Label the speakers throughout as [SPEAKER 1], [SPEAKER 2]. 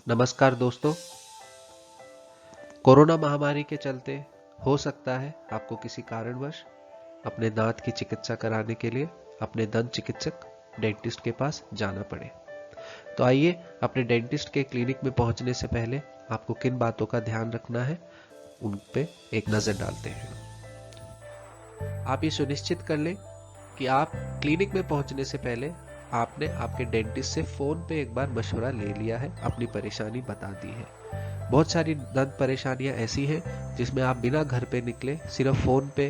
[SPEAKER 1] नमस्कार दोस्तों। कोरोना महामारी के चलते हो सकता है आपको किसी कारणवश अपने दांत की चिकित्सा कराने के लिए अपने दंत चिकित्सक डेंटिस्ट के पास जाना पड़े। तो आइए अपने डेंटिस्ट के क्लिनिक में पहुंचने से पहले आपको किन बातों का ध्यान रखना है उन पे एक नजर डालते हैं। आप ये सुनिश्चित कर लें कि आप क्लिनिक में पहुंचने से पहले आपने आपके डेंटिस्ट से फोन पे एक बार मशवरा ले लिया है, अपनी परेशानी बता दी है। बहुत सारी दंत परेशानियां ऐसी हैं जिसमें आप बिना घर पे निकले सिर्फ फोन पे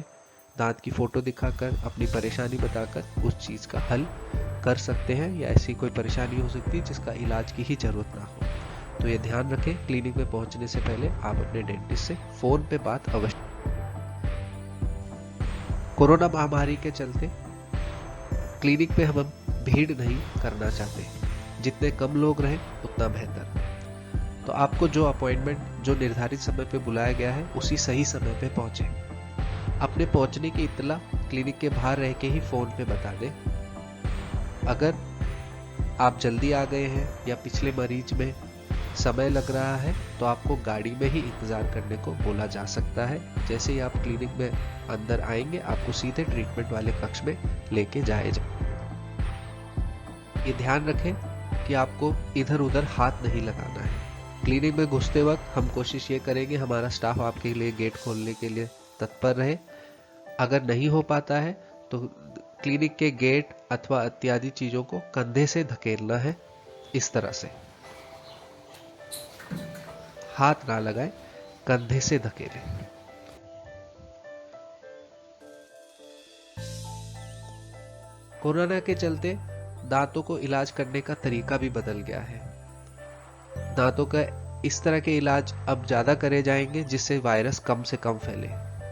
[SPEAKER 1] दांत की फोटो दिखाकर अपनी परेशानी बताकर उस चीज का हल कर सकते हैं, या ऐसी कोई परेशानी हो सकती है जिसका इलाज की ही जरूरत ना हो। तो ये ध्यान रखें, क्लिनिक में पहुंचने से पहले आप अपने डेंटिस्ट से फोन पे बात अवश्य। कोरोना महामारी के चलते क्लिनिक पे हम भीड़ नहीं करना चाहते, जितने कम लोग रहें उतना बेहतर। तो आपको जो अपॉइंटमेंट जो निर्धारित समय पे बुलाया गया है उसी सही समय पे पहुंचे। अपने पहुंचने की इत्तला क्लिनिक के बाहर रह के ही फोन पे बता दें। अगर आप जल्दी आ गए हैं या पिछले मरीज में समय लग रहा है तो आपको गाड़ी में ही इंतजार करने को बोला जा सकता है। जैसे ही आप क्लिनिक में अंदर आएंगे आपको सीधे ट्रीटमेंट वाले कक्ष में लेके जाए। ये ध्यान रखें कि आपको इधर उधर हाथ नहीं लगाना है। क्लिनिक में घुसते वक्त हम कोशिश ये करेंगे हमारा स्टाफ आपके लिए गेट खोलने के लिए तत्पर रहे। अगर नहीं हो पाता है तो क्लिनिक के गेट अथवा इत्यादि चीजों को कंधे से धकेलना है। इस तरह से हाथ ना लगाएं, कंधे से धकेलें। कोरोना के चलते दांतों को इलाज करने का तरीका भी बदल गया है। दांतों का इस तरह के इलाज अब ज्यादा करे जाएंगे जिससे वायरस कम से कम फैले।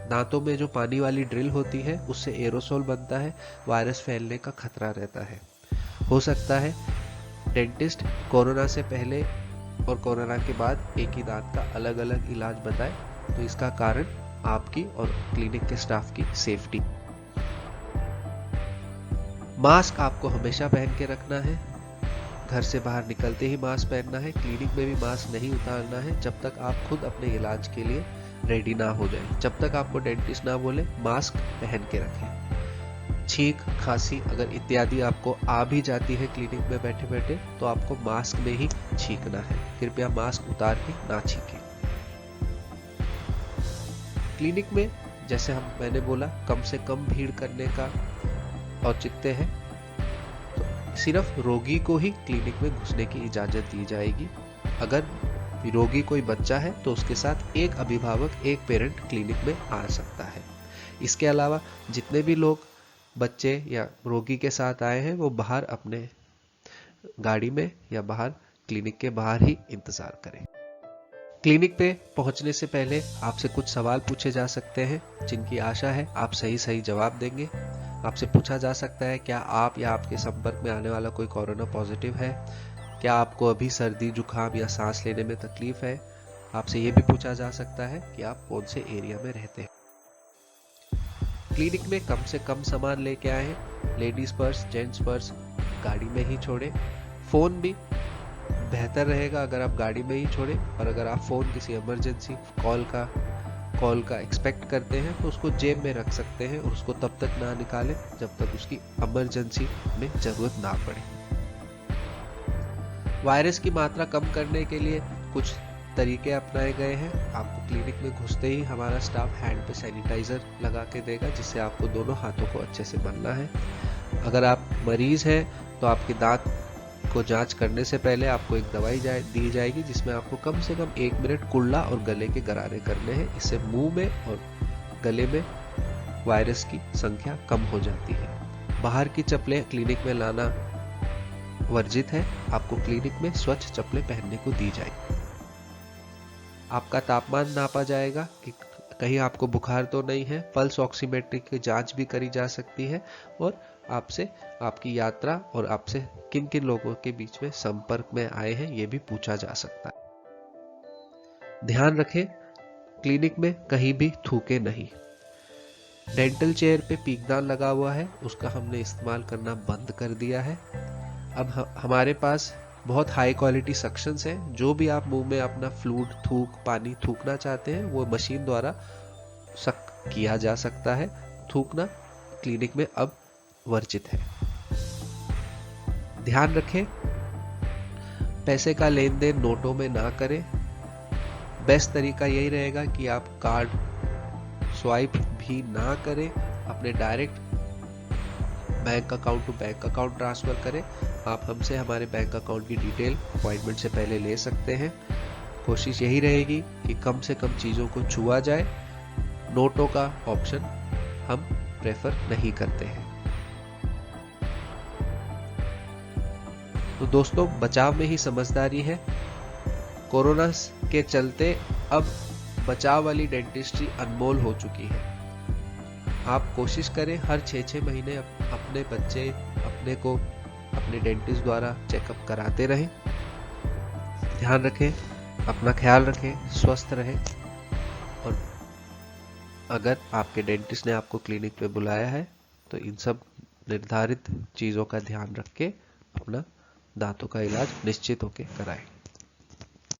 [SPEAKER 1] दांतों में जो पानी वाली ड्रिल होती है उससे एरोसोल बनता है, वायरस फैलने का खतरा रहता है। हो सकता है डेंटिस्ट कोरोना से पहले और कोरोना के बाद एक ही दांत का अलग अलग इलाज बताए, तो इसका कारण आपकी और क्लिनिक के स्टाफ की सेफ्टी। मास्क आपको हमेशा पहन के रखना है। घर से बाहर निकलते ही मास्क पहनना है। क्लिनिक में भी मास्क नहीं उतारना है जब तक आप खुद अपने इलाज के लिए रेडी ना हो जाए। जब तक आपको डेंटिस्ट ना बोले मास्क पहन के रखें। छींक, खांसी अगर इत्यादि आपको आ भी जाती है क्लिनिक में बैठे बैठे तो आपको मास्क में ही छींकना है। कृपया मास्क उतार के ना छींकें। क्लिनिक में जैसे मैंने बोला कम से कम भीड़ करने का औचित्य है। तो सिर्फ रोगी को ही क्लिनिक में घुसने की इजाजत दी जाएगी। अगर रोगी कोई बच्चा है तो उसके साथ एक अभिभावक, एक पेरेंट क्लिनिक में आ सकता है। इसके अलावा जितने भी लोग बच्चे या रोगी के साथ आए हैं वो बाहर अपने गाड़ी में या बाहर क्लिनिक के बाहर ही इंतजार करें। क्लिनिक पे पहुंचने से पहले आपसे कुछ सवाल पूछे जा सकते हैं जिनकी आशा है आप सही सही जवाब देंगे। आपसे पूछा जा सकता है क्या आप या आपके संपर्क में आने वाला कोई कोरोना पॉजिटिव है, क्या आपको अभी सर्दी जुकाम या सांस लेने में तकलीफ है। आपसे यह भी पूछा जा सकता है कि आप कौन से एरिया में रहते हैं। क्लिनिक में कम से कम सामान लेके आए हैं। लेडीज पर्स, जेंट्स पर्स गाड़ी में ही छोड़े। फोन भी बेहतर रहेगा अगर आप गाड़ी में ही छोड़े, और अगर आप फोन किसी इमरजेंसी कॉल का एक्सपेक्ट करते हैं तो उसको जेब में रख सकते हैं और उसको तब तक ना निकालें जब तक उसकी इमरजेंसी में जरूरत ना पड़े। वायरस की मात्रा कम करने के लिए कुछ तरीके अपनाए गए हैं। आपको क्लिनिक में घुसते ही हमारा स्टाफ हैंड पे सैनिटाइजर लगा के देगा, जिससे आपको दोनों हाथों को अच्छे से मलना है। अगर आप मरीज हैं तो आपके दांत को जांच करने से पहले आपको एक दवाई दी जाएगी जिसमें आपको कम से कम 1 मिनट कुल्ला और गले के गरारे करने हैं। इससे मुंह में और गले में वायरस की संख्या कम हो जाती है। बाहर की चप्पलें क्लिनिक में लाना वर्जित है। आपको क्लिनिक में स्वच्छ चप्पलें पहनने को दी जाएगी। आपका तापमान नापा जाएगा कि कहीं आपको बुखार तो नहीं है। पल्स ऑक्सीमेट्री की जांच भी करी जा सकती है और आपसे आपकी यात्रा और आपसे किन किन लोगों के बीच में संपर्क में आए हैं ये भी पूछा जा सकता है। ध्यान रखें, क्लिनिक में कहीं भी थूके नहीं। डेंटल चेयर पे पीकदान लगा हुआ है, उसका हमने इस्तेमाल करना बंद कर दिया है। अब हमारे पास बहुत हाई क्वालिटी सक्शंस हैं। जो भी आप मुंह में अपना फ्लूइड थूक पानी थूकना चाहते हैं वो मशीन द्वारा सक किया जा सकता है। थूकना क्लिनिक में अब वर्जित है। ध्यान रखें, पैसे का लेन देन नोटों में ना करें। बेस्ट तरीका यही रहेगा कि आप कार्ड स्वाइप भी ना करें, अपने direct bank account to bank account transfer करें। आप हमसे हमारे बैंक अकाउंट की डिटेल अपॉइंटमेंट से पहले ले सकते हैं। कोशिश यही रहेगी कि कम से कम चीज़ों को छुआ जाए। नोटों का ऑप्शन हम प्रेफर नहीं करते हैं। तो दोस्तों, बचाव में ही समझदारी है। कोरोना के चलते अब बचाव वाली डेंटिस्ट्री अनमोल हो चुकी है। आप कोशिश करें हर 6-6 महीने अपने बच्चे अपने को अपने डेंटिस्ट द्वारा चेकअप कराते रहें। ध्यान रखें, अपना ख्याल रखें, स्वस्थ रहें। और अगर आपके डेंटिस्ट ने आपको क्लिनिक पे बुलाया है तो इन सब निर्धारित चीज़ों का ध्यान रख के अपना दांतों का इलाज निश्चित होकर कराएं।